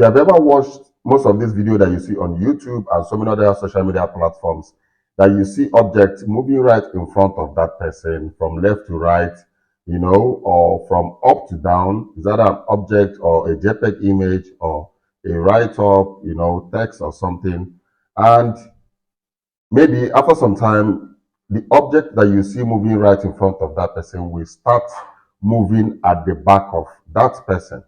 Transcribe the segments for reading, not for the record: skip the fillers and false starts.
you have ever watched most of this video that you see on YouTube and so many other social media platforms, that you see objects moving right in front of that person from left to right, or from up to down. Is that an object or a JPEG image or a write-up, text or something? And maybe after some time, the object that you see moving right in front of that person will start moving at the back of that person,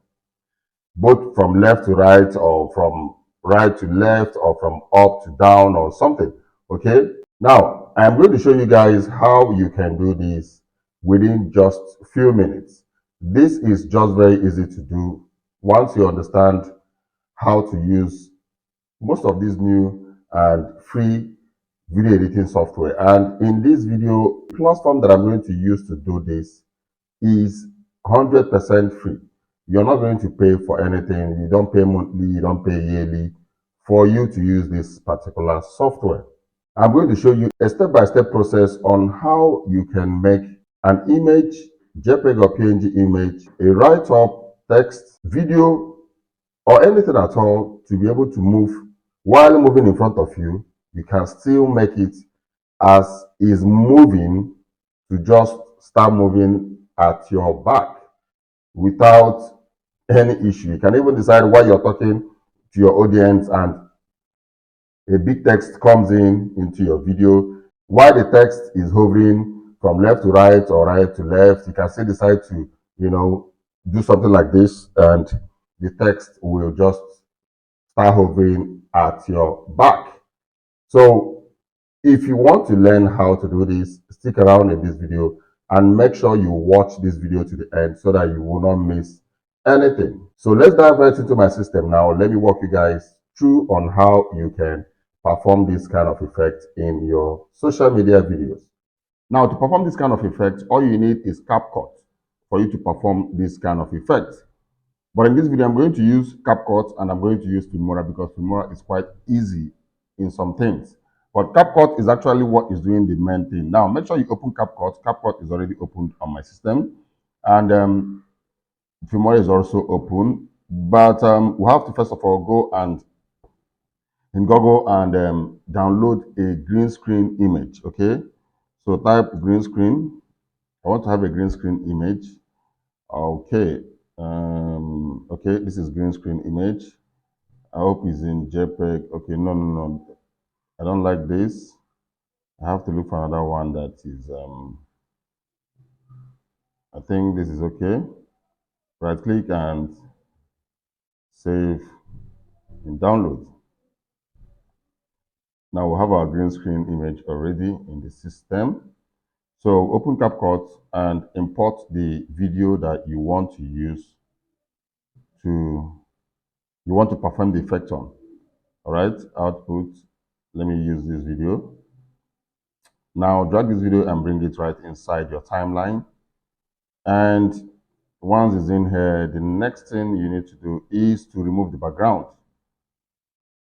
both from left to right or from right to left or from up to down or something. Okay. Now, I'm going to show you guys how you can do this within just a few minutes. This is just very easy to do once you understand how to use most of these new and free video editing software. And in this video, platform that I'm going to use to do this is 100% free. You're not going to pay for anything. You don't pay monthly, you don't pay yearly for you to use this particular software. I'm going to show you a step-by-step process on how you can make an image, JPEG or PNG image, a write-up, text, video, or anything at all to be able to move while moving in front of you. You can still make it as is moving to just start moving at your back without any issue. You can even decide while you're talking to your audience and a big text comes into your video. While the text is hovering from left to right or right to left, you can still decide to, do something like this, and the text will just start hovering at your back. So if you want to learn how to do this, stick around in this video and make sure you watch this video to the end so that you will not miss anything. So let's dive right into my system now. Let me walk you guys through on how you can perform this kind of effect in your social media videos. Now, to perform this kind of effect, all you need is CapCut for you to perform this kind of effect. But in this video, I'm going to use CapCut and I'm going to use Filmora because Filmora is quite easy in some things. But CapCut is actually what is doing the main thing. Now, make sure you open CapCut. CapCut is already opened on my system. And Filmora is also open. But we have to first of all go and in Google and download a green screen image. Okay. So type green screen. I want to have a green screen image. Okay. Okay, this is green screen image. I hope it's in JPEG. Okay, no. I don't like this. I have to look for another one that is, I think this is okay. Right click and save and download. Now we have our green screen image already in the system. So open CapCut and import the video that you want to use you want to perform the effect on. All right, output. Let me use this video. Now drag this video and bring it right inside your timeline. And once it's in here, the next thing you need to do is to remove the background.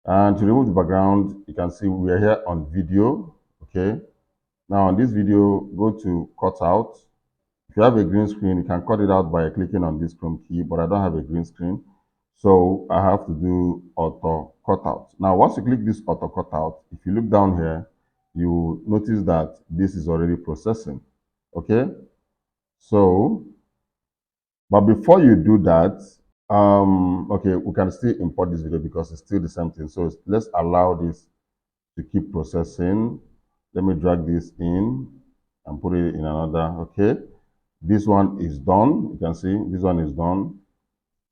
And to remove the background, you can see we are here on video. Okay. Now on this video, go to cut out. If you have a green screen, you can cut it out by clicking on this Chrome key, but I don't have a green screen. So I have to do auto cutout. Now, once you click this auto cutout, if you look down here, you notice that this is already processing. Okay. So, but before you do that, okay, we can still import this video because it's still the same thing. So let's allow this to keep processing. Let me drag this in and put it in another. Okay. This one is done. You can see this one is done.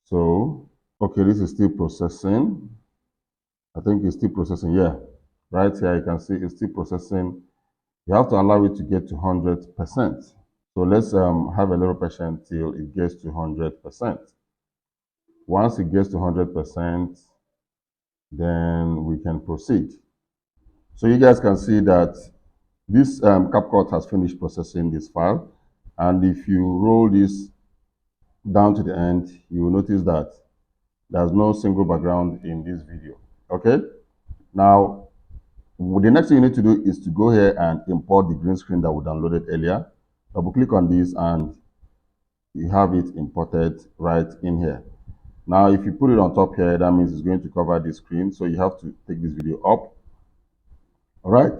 So, okay, this is still processing. I think it's still processing. Yeah, right here you can see it's still processing. You have to allow it to get to 100%. So let's have a little patience till it gets to 100%. Once it gets to 100%, then we can proceed. So you guys can see that this CapCut has finished processing this file. And if you roll this down to the end, you will notice that there's no single background in this video. Okay. Now, the next thing you need to do is to go here and import the green screen that we downloaded earlier. Double click on this and you have it imported right in here. Now, if you put it on top here, that means it's going to cover the screen. So you have to take this video up, all right?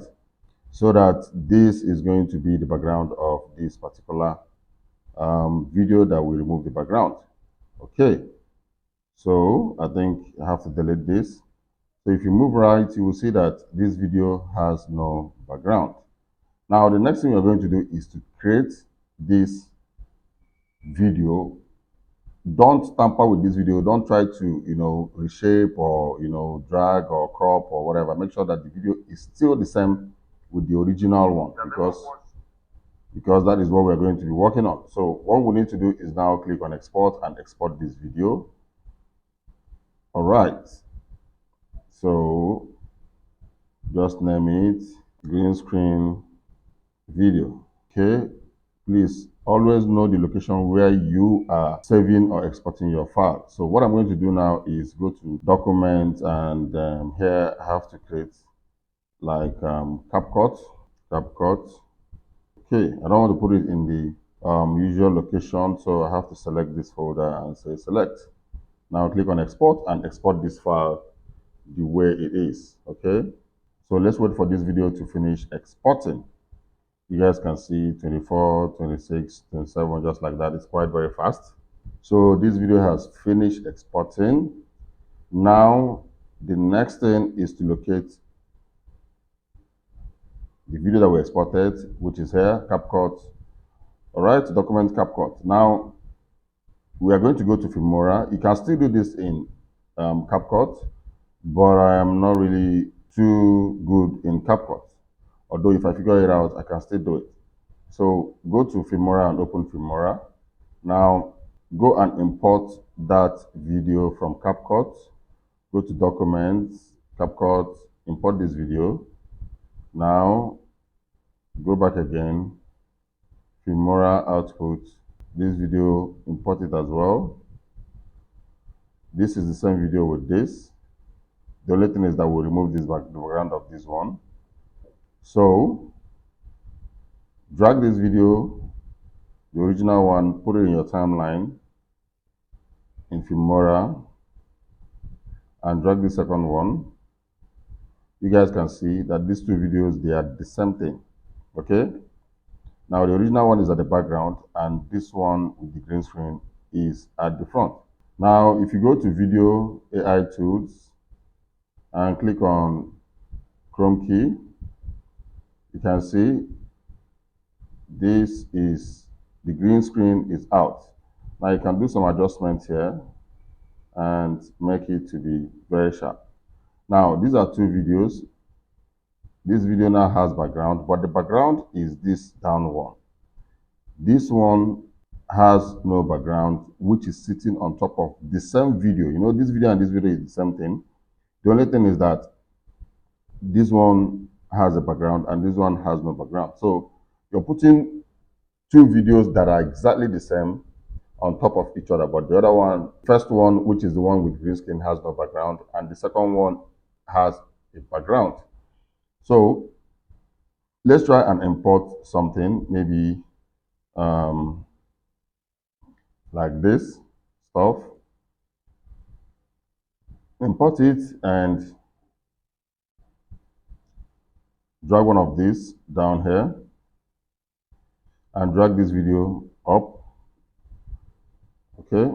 So that this is going to be the background of this particular video that will remove the background. Okay, so I think I have to delete this. So if you move right, you will see that this video has no background. Now, the next thing we're going to do is to create this video. Don't tamper with this video. Don't try to, reshape or, drag or crop or whatever. Make sure that the video is still the same with the original one, because that is what we're going to be working on. So what we need to do is now click on export and export this video. All right. So just name it green screen video. Okay. Please always know the location where you are saving or exporting your file. So what I'm going to do now is go to document, and here I have to create like CapCut. Okay, I don't want to put it in the usual location, so I have to select this folder and say select. Now click on export and export this file the way it is. Okay, so let's wait for this video to finish exporting. You guys can see 24, 26, 27, just like that. It's quite very fast. So this video has finished exporting. Now the next thing is to locate the video that we exported, which is here, CapCut. All right, document CapCut. Now we are going to go to Filmora. You can still do this in CapCut, but I am not really too good in CapCut. Although if I figure it out, I can still do it. So go to Filmora and open Filmora. Now go and import that video from CapCut. Go to Documents, CapCut, import this video. Now go back again, Filmora output. This video, import it as well. This is the same video with this. The only thing is that we'll remove this background of this one. So drag this video, the original one, put it in your timeline in Filmora, and drag the second one. You guys can see that these two videos, they are the same thing. Okay, now the original one is at the background, and this one with the green screen is at the front. Now if you go to video AI tools and click on Chrome key, you can see this is the green screen is out. Now you can do some adjustments here and make it to be very sharp. Now these are two videos. This video now has background, but the background is this down one. This one has no background, which is sitting on top of the same video. You know, this video and this video is the same thing. The only thing is that this one has a background and this one has no background. So you're putting two videos that are exactly the same on top of each other, but the other one, first one, which is the one with green screen, has no background, and the second one has a background. So let's try and import something, maybe like this stuff. Import it and drag one of these down here and drag this video up. Okay,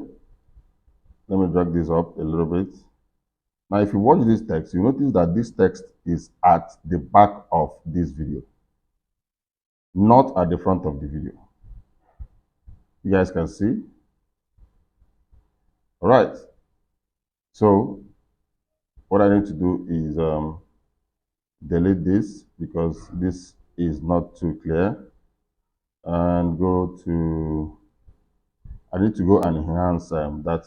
let me drag this up a little bit. Now if you watch this text, you notice that this text is at the back of this video, not at the front of the video. You guys can see. All right, so what I need to do is delete this because this is not too clear, and I need to go and enhance that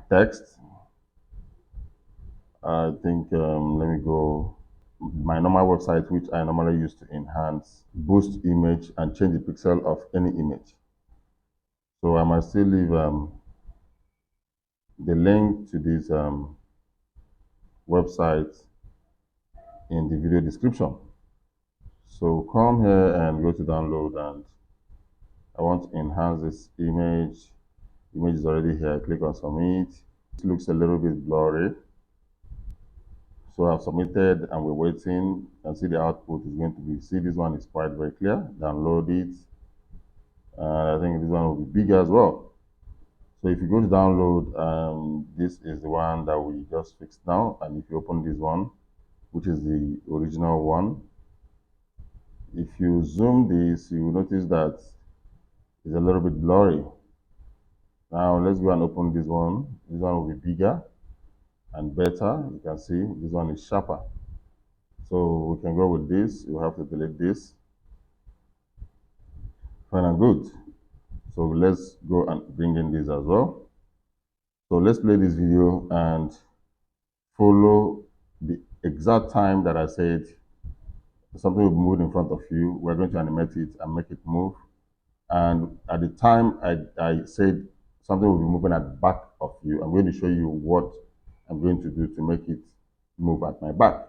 text. I think let me go my normal website, which I normally use to enhance, boost image, and change the pixel of any image. So I might still leave the link to this website in the video description. So come here and go to download, and I want to enhance this image. Image is already here. Click on submit. It looks a little bit blurry. So I've submitted and we're waiting. You can see the output is going to be, see this one is quite very clear. Download it. I think this one will be bigger as well. So if you go to download, this is the one that we just fixed now. And if you open this one, which is the original one, if you zoom this, you will notice that it's a little bit blurry. Now let's go and open this one. This one will be bigger and better. You can see this one is sharper. So we can go with this. You have to delete this. Fine and good. So let's go and bring in this as well. So let's play this video and follow the exact time that I said something will move in front of you. We're going to animate it and make it move. And at the time I said something will be moving at the back of you, I'm going to show you what I'm going to do to make it move at my back.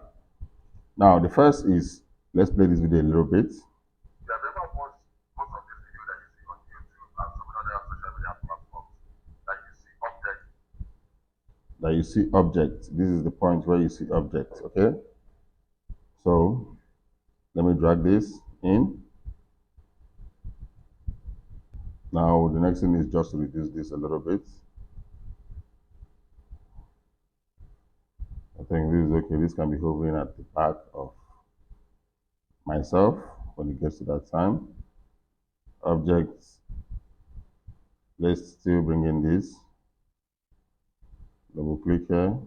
Now, the first is, let's play this video a little bit. You have ever watched most of this video that you see on YouTube and some other social media platforms that you see objects. This is the point where you see objects, okay? So let me drag this in. Now the next thing is just to reduce this a little bit. I think this is okay. This can be hovering at the back of myself when it gets to that time. Objects, let's still bring in this. Double click here.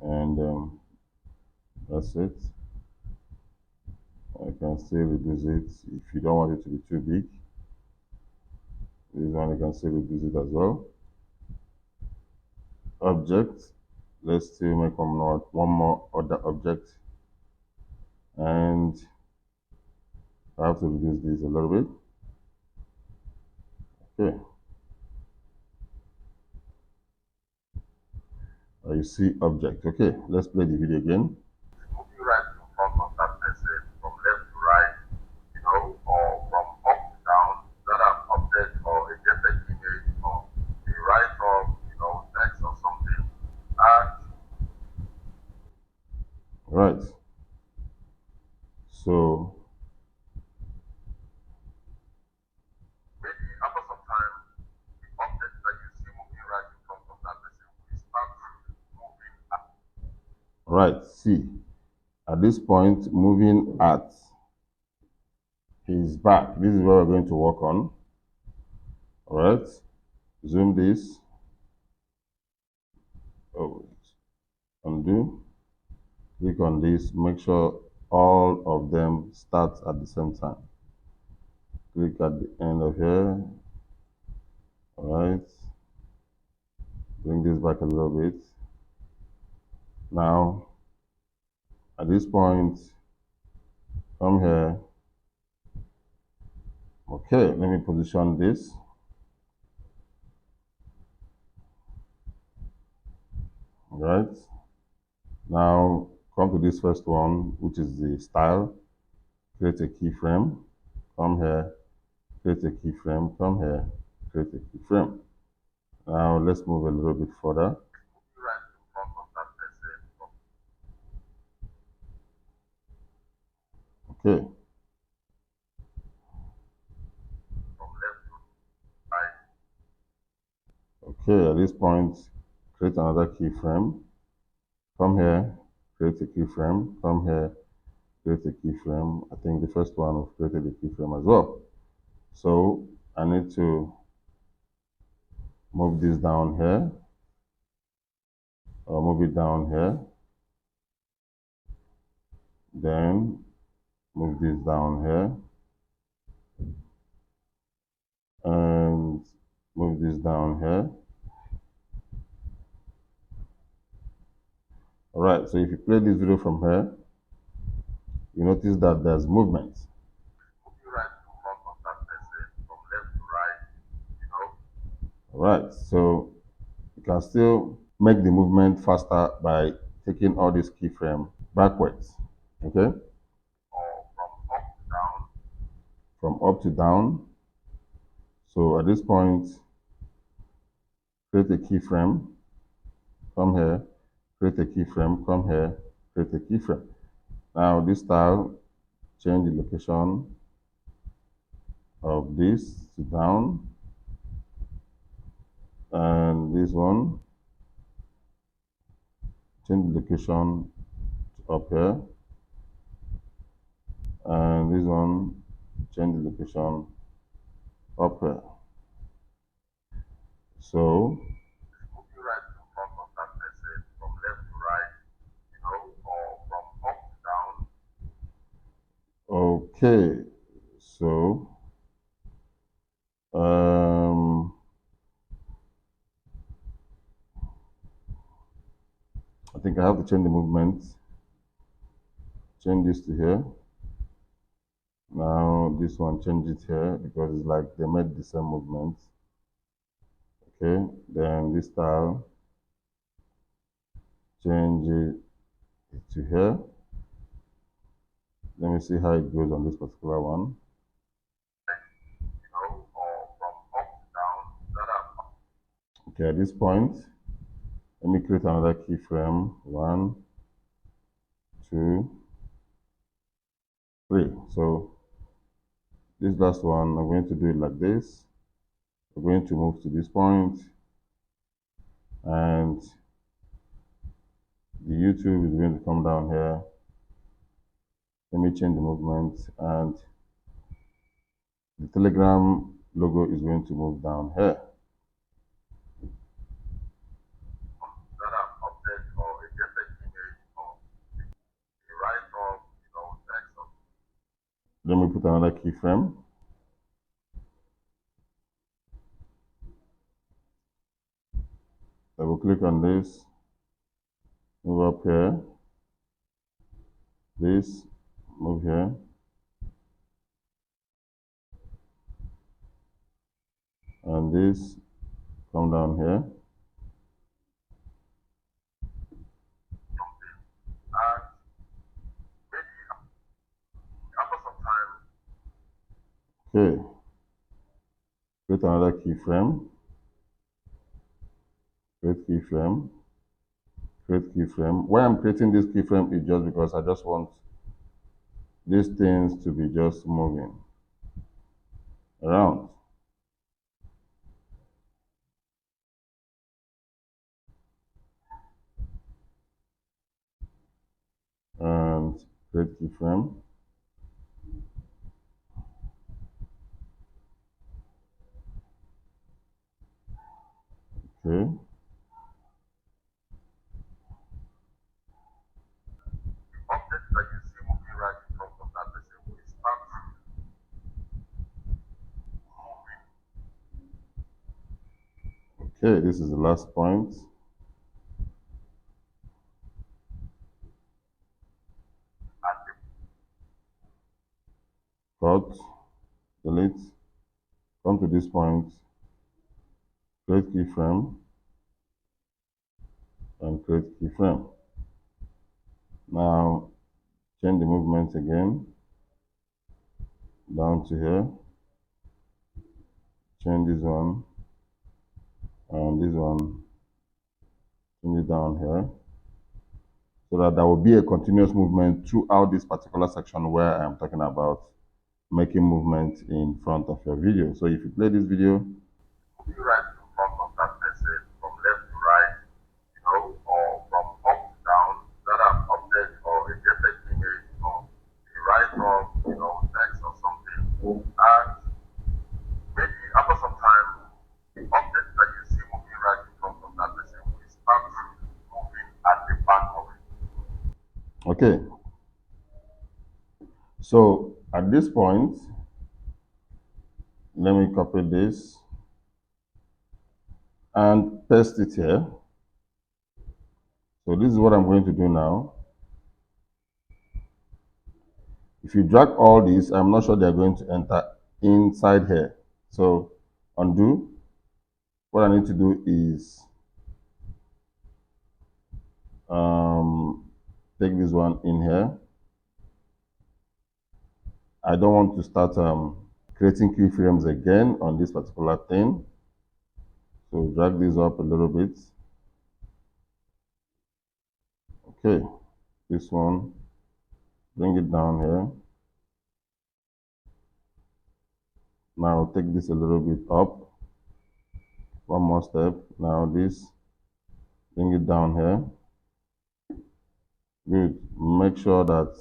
And that's it. I can still reduce it if you don't want it to be too big. This one you can still reduce it as well. Object, let's still make one more other object, and I have to reduce this a little bit. Okay. You see object. Okay, let's play the video again. Moving right in front of that person from left to right, you know, or from up to down, that an object or a JPEG image or a write-up, you know, text or something. And right. So maybe after some time, the object that you see moving right in front of that person will start moving up. Right, see, at this point, moving at his back. This is what we're going to work on. All right, zoom this. Oh, undo. Click on this. Make sure all of them start at the same time. Click at the end of here. All right. Bring this back a little bit. Now, at this point, come here. Okay, let me position this. All right. Now, come to this first one, which is the style. Create a keyframe. Come here. Create a keyframe. Come here. Create a keyframe. Now, let's move a little bit further. Right in front of that person. Okay. From left to right. Okay, at this point, create another keyframe. Come here, create a keyframe. Come here, create a keyframe. I think the first one we've created a keyframe as well. So I need to move this down here, or move it down here. Then move this down here. And move this down here. All right, so if you play this video from here, you notice that there's movement. Moving right in front of that person from left to right, you know. All right, so you can still make the movement faster by taking all this keyframe backwards, okay? Or from up to down. From up to down. So at this point, create a keyframe, come here, create a keyframe, come here, create a keyframe. Now this style, change the location of this to down, and this one, change the location to up here, and this one, change the location up here. So moving right in front of that person from left to right, or from up to down. Okay, so I think I have to change the movement. Change this to here. Now this one, change it here because it's like they made the same movement. Okay, then this style, change it to here. Let me see how it goes on this particular one. Or from up to down. Okay, at this point, let me create another keyframe. 1, 2, 3. So this last one, I'm going to do it like this. We're going to move to this point, and the YouTube is going to come down here. Let me change the movement, and the Telegram logo is going to move down here. Let me put another keyframe. Double click on this, move up here, this, move here, and this, come down here. Okay, create another keyframe, create keyframe, create keyframe. Why I'm creating this keyframe is just because I just want these things to be just moving around. And create keyframe. Okay. Objects that you see moving right in front of that person will start moving. Okay, this is the last point. Cut, delete, come to this point, create keyframe, and create keyframe. Now, change the movement again, down to here, change this one, and this one, change it down here, so that there will be a continuous movement throughout this particular section where I'm talking about making movement in front of your video. So if you play this video, you right in front of that person from left to right, or from up to down, that an object or a JPEG image or a write-up, text or something. And maybe after some time, the object that you see moving right in front of that person will start moving at the back of it. Okay. So at this point, let me copy this and paste it here. So this is what I'm going to do now. If you drag all these, I'm not sure they're going to enter inside here. So undo. What I need to do is take this one in here. I don't want to start creating keyframes again on this particular thing. So drag this up a little bit. Okay, this one, bring it down here. Now take this a little bit up. One more step. Now this, bring it down here. Good. Make sure that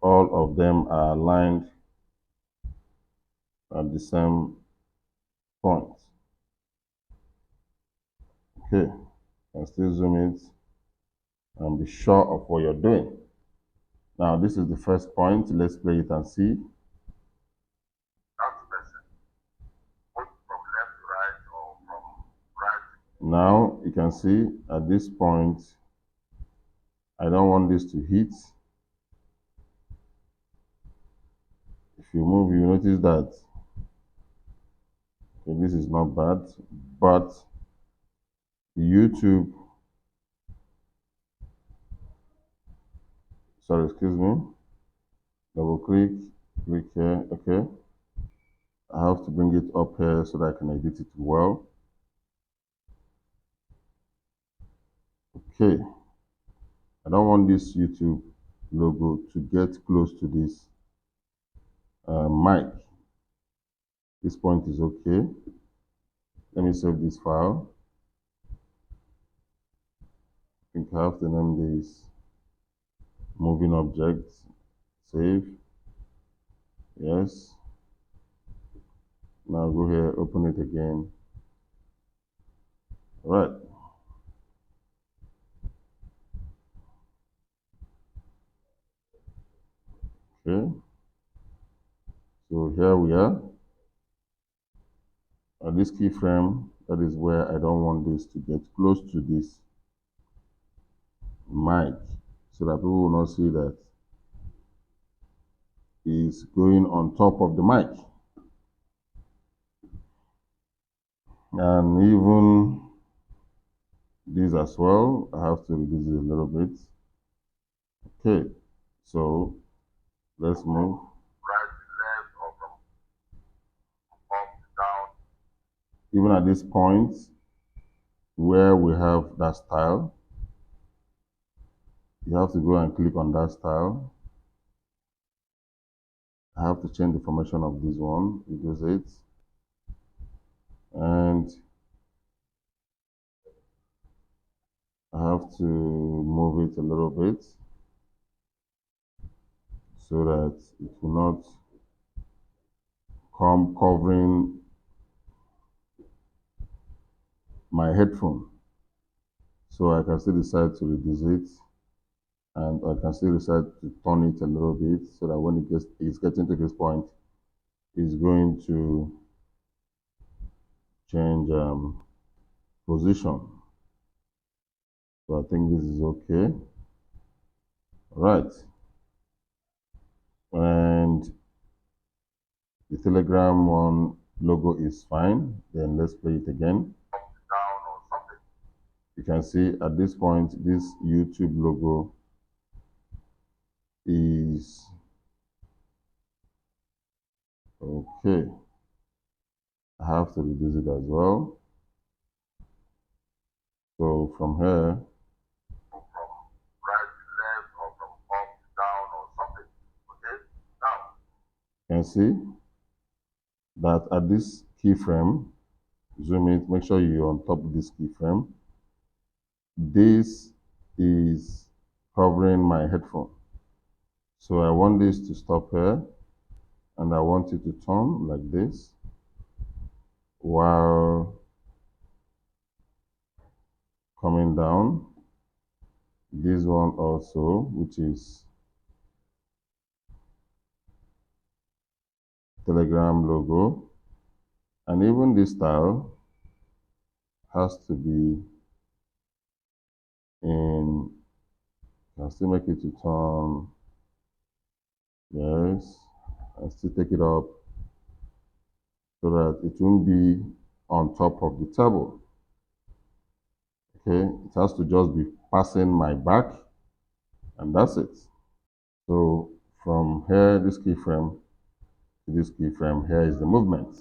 all of them are aligned at the same point. Okay, and still zoom it and be sure of what you're doing. Now this is the first point. Let's play it and see. Now you can see at this point, I don't want this to hit. If you move, you notice that okay, this is not bad, but YouTube, sorry, excuse me, double click, click here, okay. I have to bring it up here so that I can edit it well. Okay, I don't want this YouTube logo to get close to this mic. This point is okay. Let me save this file. I think I have to name this moving objects. Save. Yes. Now go here, open it again. All right. Okay. So here we are. At this keyframe, that is where I don't want this to get close to this mic so that people will not see that it's going on top of the mic. And even this as well, I have to reduce it a little bit. Okay, so let's move. Right, left, or from up, down. Even at this point where we have that style, you have to go and click on that style. I have to change the formation of this one, reduce it, and I have to move it a little bit so that it will not come covering my headphone. So I can still decide to reduce it, and I can still decide to turn it a little bit so that when it's getting to this point, it's going to change position. So I think this is okay. All right. And the Telegram one logo is fine. Then let's play it again. You can see at this point, this YouTube logo is okay. I have to reduce it as well. So from here, right, left, or from up, down, or something. Okay, now you can see that at this keyframe, zoom it, make sure you're on top of this keyframe. This is covering my headphone. So I want this to stop here, and I want it to turn like this while coming down. This one also, which is Telegram logo, and even this style has to be in, I can still make it to turn, yes, and still take it up so that it won't be on top of the table. Okay, it has to just be passing my back, and that's it. So from here, this keyframe, to this keyframe. Here is the movement. Up,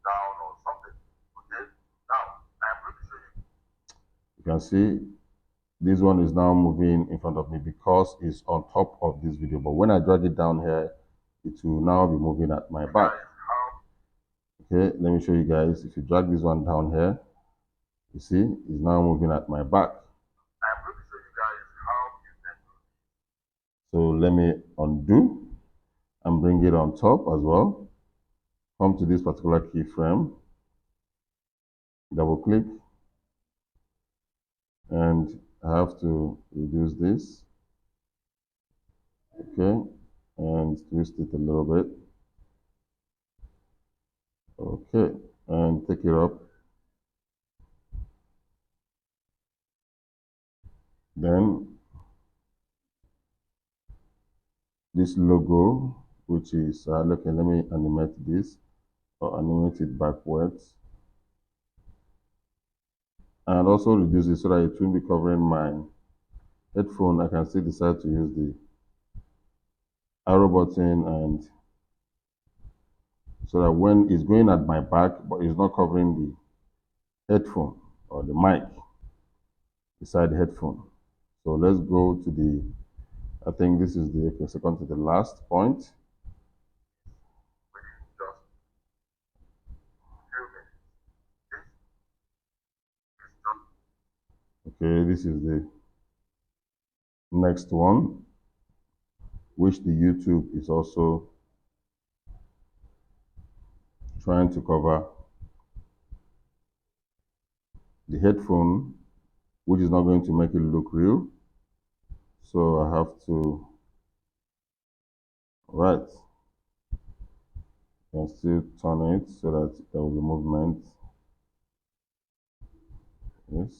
down, or something. Okay. Now, I'm going to show you. You can see this one is now moving in front of me because it's on top of this video. But when I drag it down here, it will now be moving at my back. Okay, let me show you guys. If you drag this one down here, you see, it's now moving at my back. I'm going to show you guys how you can do it. So let me undo and bring it on top as well. Come to this particular keyframe, double click, and I have to reduce this. Okay, and twist it a little bit. Okay, and take it up. Then this logo, which is, okay, let me animate this or animate it backwards. And also reduce it so that it won't be covering my headphone. I can still decide to use the arrow button, and so that when it's going at my back, but it's not covering the headphone or the mic beside the headphone. So let's go to the, I think this is the, okay, second to the last point. Okay, this is the next one, which the YouTube is also trying to cover the headphone, which is not going to make it look real. So I have to, right, can still turn it so that there will be movement. Yes.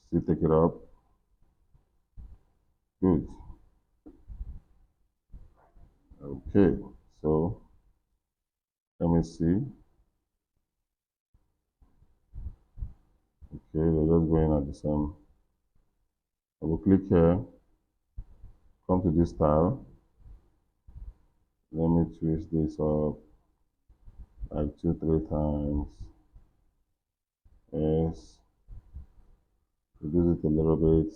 Still take it up. Good. Okay. So let me see. Okay, they're just going at the same. I will click here. Come to this style. Let me twist this up like 2-3 times. Yes. Reduce it a little bit.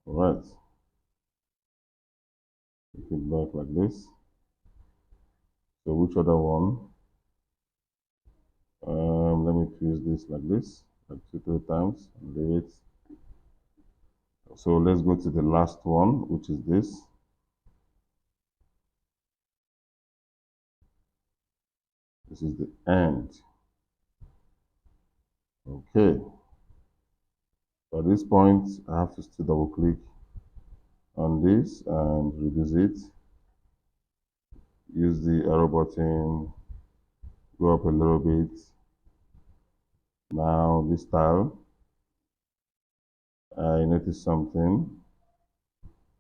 All right. Take it back like this. So which other one? Let me twist this like this, like 2-3 times, and leave it. So let's go to the last one, which is this. This is the end. Okay. So at this point, I have to still double click on this and reduce it. Use the arrow button, go up a little bit. Now this style, I noticed something.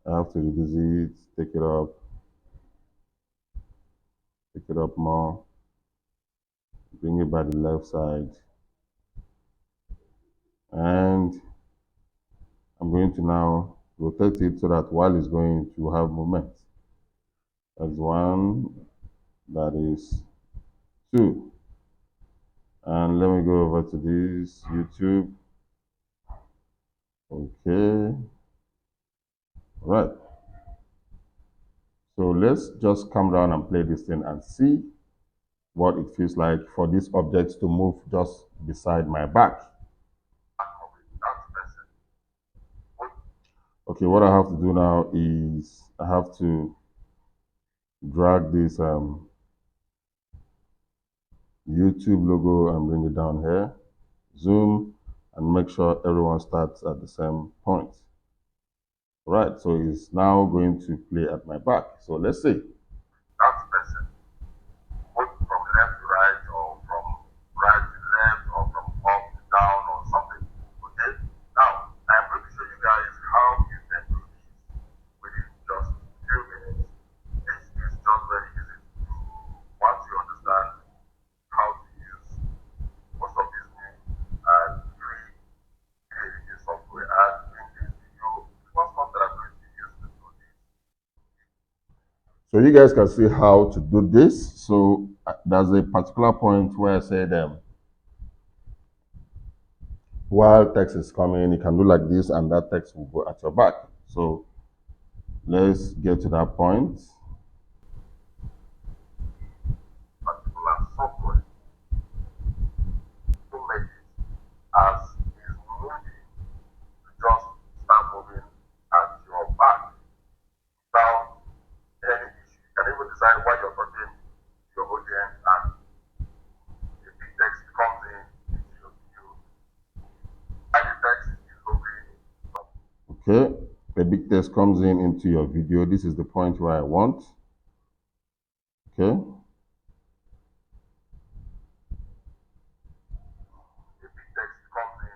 I have to reduce it, take it up more, bring it by the left side. And I'm going to now rotate it so that while it's going to have movement. That's one, that is two. And let me go over to this YouTube. Okay. Right. So let's just come down and play this thing and see what it feels like for this object to move just beside my back. Okay, what I have to do now is I have to drag this YouTube logo and bring it down here, zoom, and make sure everyone starts at the same point. Right, so it's now going to play at my back. So let's see. That person, both from left to right, or from right to left, or from up to down, or something. Okay? Now, I'm going to show you guys how you can do this within just a few minutes. This is just very easy to do once you understand how to use most of these things and free creating software. And in this video, the first one that I'm going to use to do this. So you guys can see how to do this. So there's a particular point where I said while text is coming, you can do like this and that text will go at your back. So let's get to that point. Particular software to make it as is moving to just start moving at your back without any issue. You can even decide what you're talking to your audience and the big text comes in into your video. And the text is moving. Okay, the big text comes in into your video. This is the point where I want. Okay. The big text comes in.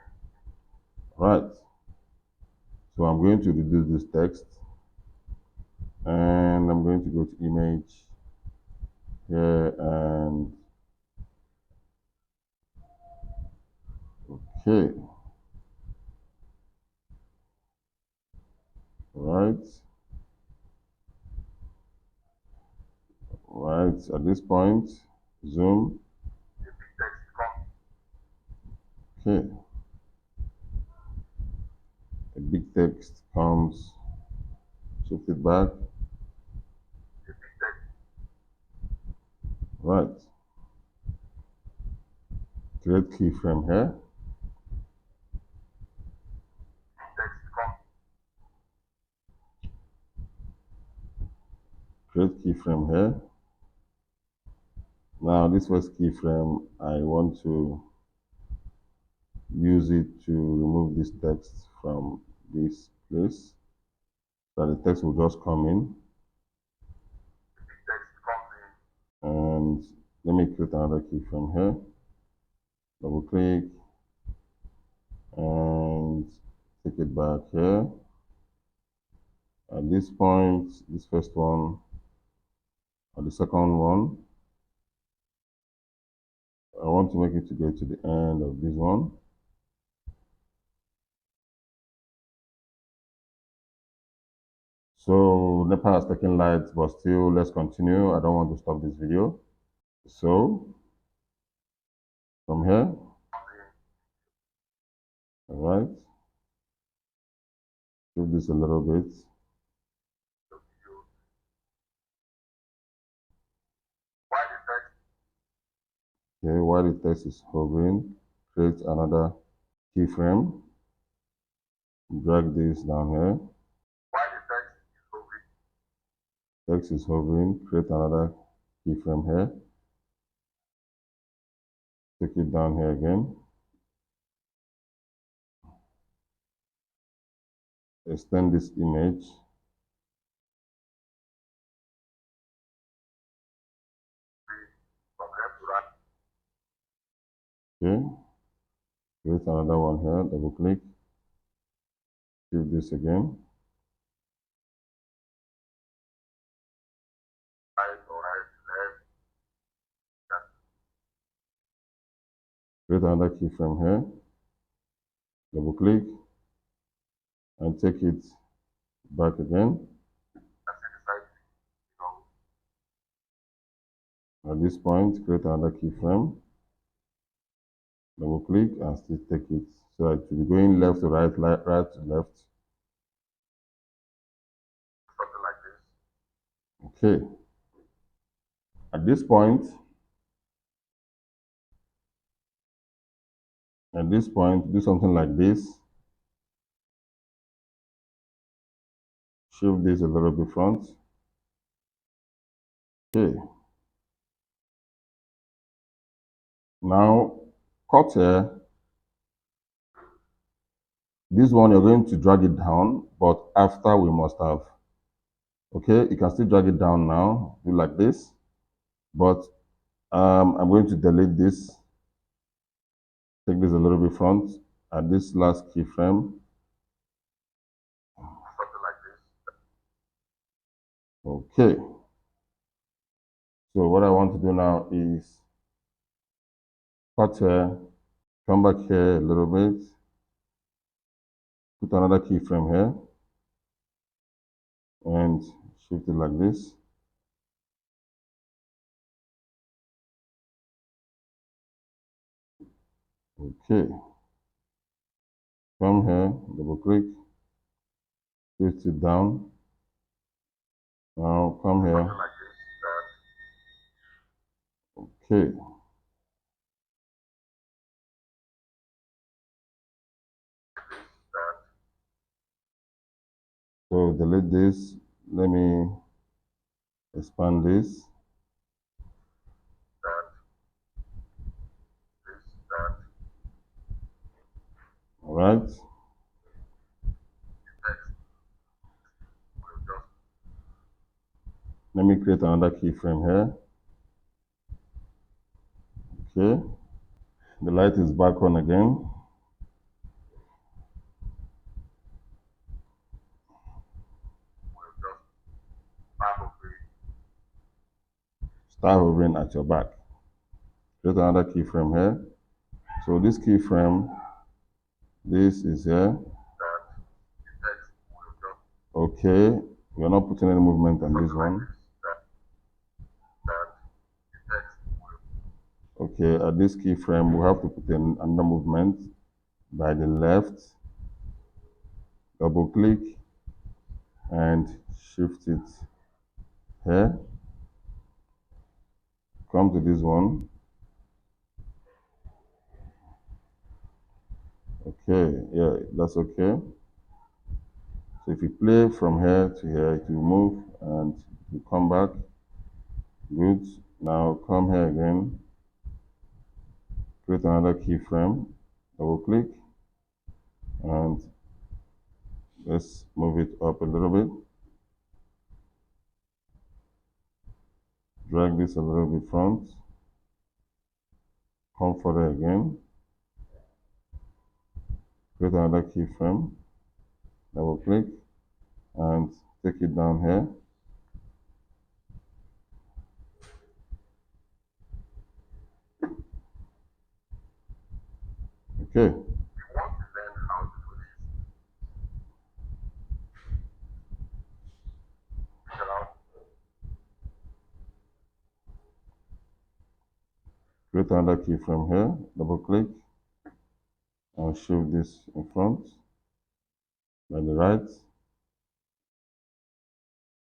Right. So I'm going to reduce this text and I'm going to go to image here and okay. Right. Right. At this point, zoom. Okay. A big text comes, shift it back. Right. Create keyframe here. Create keyframe here. Now this first keyframe, I want to use it to remove this text from this place. So the text will just come in. And let me create another keyframe here. Double click and take it back here. At this point, this first one or the second one, I want to make it to get to the end of this one. So NEPA has taken light, but still let's continue. I don't want to stop this video. So from here, all right, do this a little bit. Okay, while the text is hovering, create another keyframe. Drag this down here. While the text is hovering, create another keyframe here. Take it down here again. Extend this image. Okay. Create another one here. Double click. Do this again. Create another keyframe here. Double click and take it back again. At this point, create another keyframe. Double click and still take it. So it will be going left to right, right to left. Something like this. Okay. At this point, do something like this. Shift this a little bit front. Okay. Now, cut here. This one, you're going to drag it down, but after we must have. Okay, you can still drag it down now, do like this. But I'm going to delete this. Take this a little bit front. At this last keyframe. Something like this. Okay. So what I want to do now is cut here, come back here a little bit, put another keyframe here, and shift it like this. Okay, come here, double click, shift it down. Now come here. Okay, so delete this. Let me expand this. All right. Let me create another keyframe here. Okay, the light is back on again. Start hovering at your back. Create another keyframe here. So this keyframe, this is here. Okay, we are not putting any movement on this one. Okay, at this keyframe, we have to put in another movement by the left. Double click and shift it here. Come to this one. Okay, yeah, that's okay. So if you play from here to here, it will move and you come back. Good. Now come here again. Create another keyframe. Double click and let's move it up a little bit. Drag this a little bit front. Come further again. Create another keyframe. Double click and take it down here. Okay. Create another keyframe here. Double click and shift this in front by the right.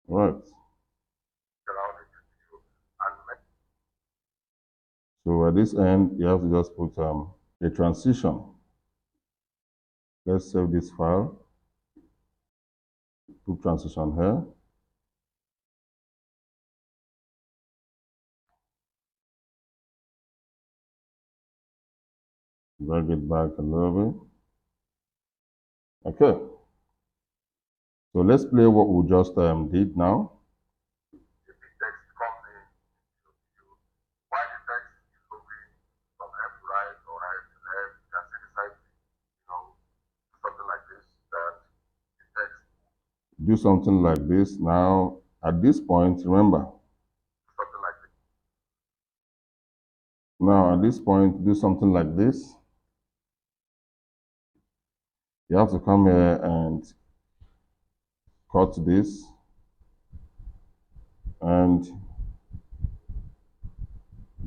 Right. So at this end, you have to just put a transition. Let's save this file. Put transition here. Drag it back a little bit. Okay. So let's play what we just did now. Do something like this. Now, at this point, remember. Now, at this point, do something like this. You have to come here and cut this and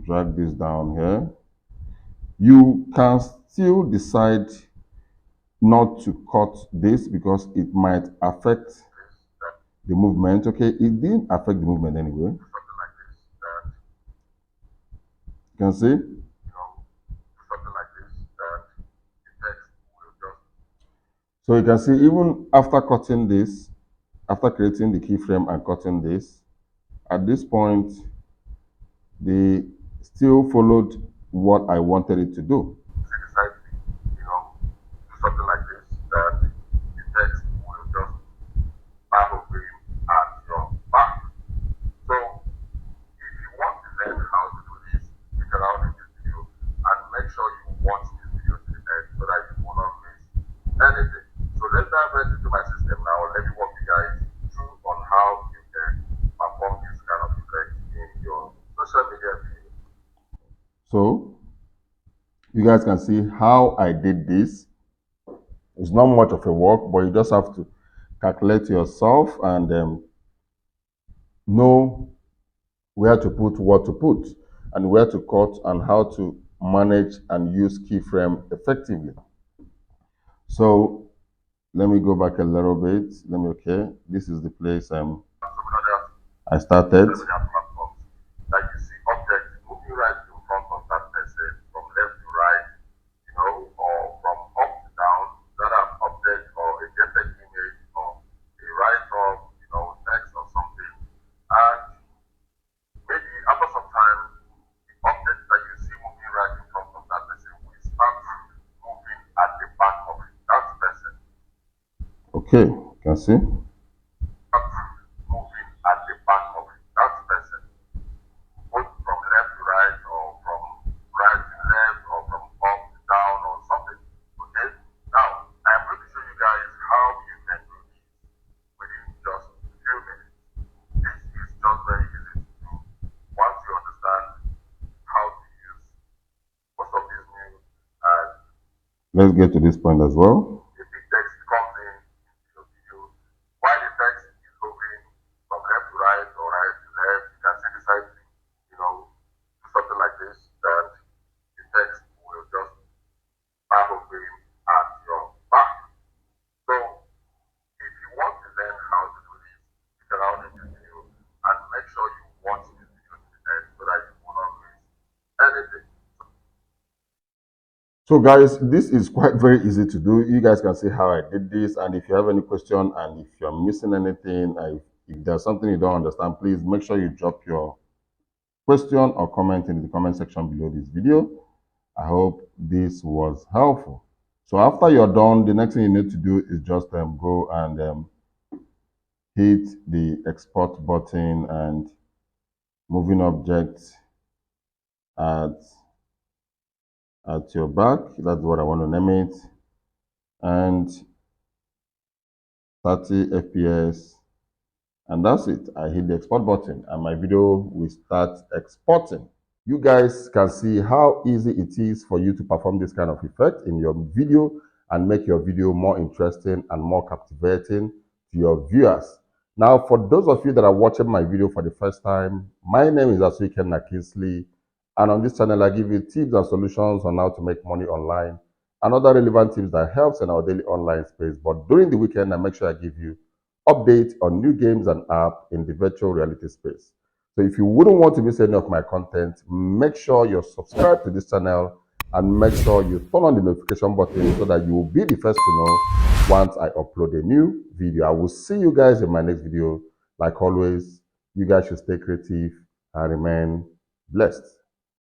drag this down here. You can still decide not to cut this because it might affect the movement. Okay, it didn't affect the movement anyway. You can see. So you can see even after cutting this, after creating the keyframe and cutting this, at this point, they still followed what I wanted it to do. So you guys can see how I did this. It's not much of a work, but you just have to calculate yourself and know where to put what to put and where to cut and how to manage and use keyframe effectively. So let me go back a little bit. Okay, this is the place I started. Like you see objects moving right in front of that person from left to right, or from up to down. That an object or a JPEG image or a write-up, text or something. And maybe after some time, the object that you see moving right in front of that person will start moving at the back of that person. Okay, you can see. Moving at the back of that person, both from left to right or from right to left or from up to down or something. Okay? Now, I'm going to show you guys how you can do this within just a few minutes. This is just very easy to do once you understand how to use most of these new and let's get to this point as well. The big text comes in your video. While the text is moving from left to right or right to left, you can see the side thing, do something like this, and the text will just start moving at your back. So if you want to learn how to do this, stick around in this video and make sure you watch this video to the end so that you will not miss anything. So guys, this is quite very easy to do. You guys can see how I did this, and if you have any question and if you're missing anything, if there's something you don't understand, please make sure you drop your question or comment in the comment section below this video. I hope this was helpful. So after you're done, the next thing you need to do is just go and hit the export button and moving objects at your back. That's what I want to name it. And 30 FPS, and that's it. I hit the export button and my video will start exporting. You guys can see how easy it is for you to perform this kind of effect in your video and make your video more interesting and more captivating to your viewers. Now, for those of you that are watching my video for the first time, my name is Asuike Nakinsley, and on this channel I give you tips and solutions on how to make money online and other relevant tips that helps in our daily online space. But during the weekend, I make sure I give you updates on new games and apps in the virtual reality space. So if you wouldn't want to miss any of my content, make sure you're subscribed to this channel and make sure you turn on the notification button so that you will be the first to know once I upload a new video. I will see you guys in my next video. Like always, you guys should stay creative and remain blessed.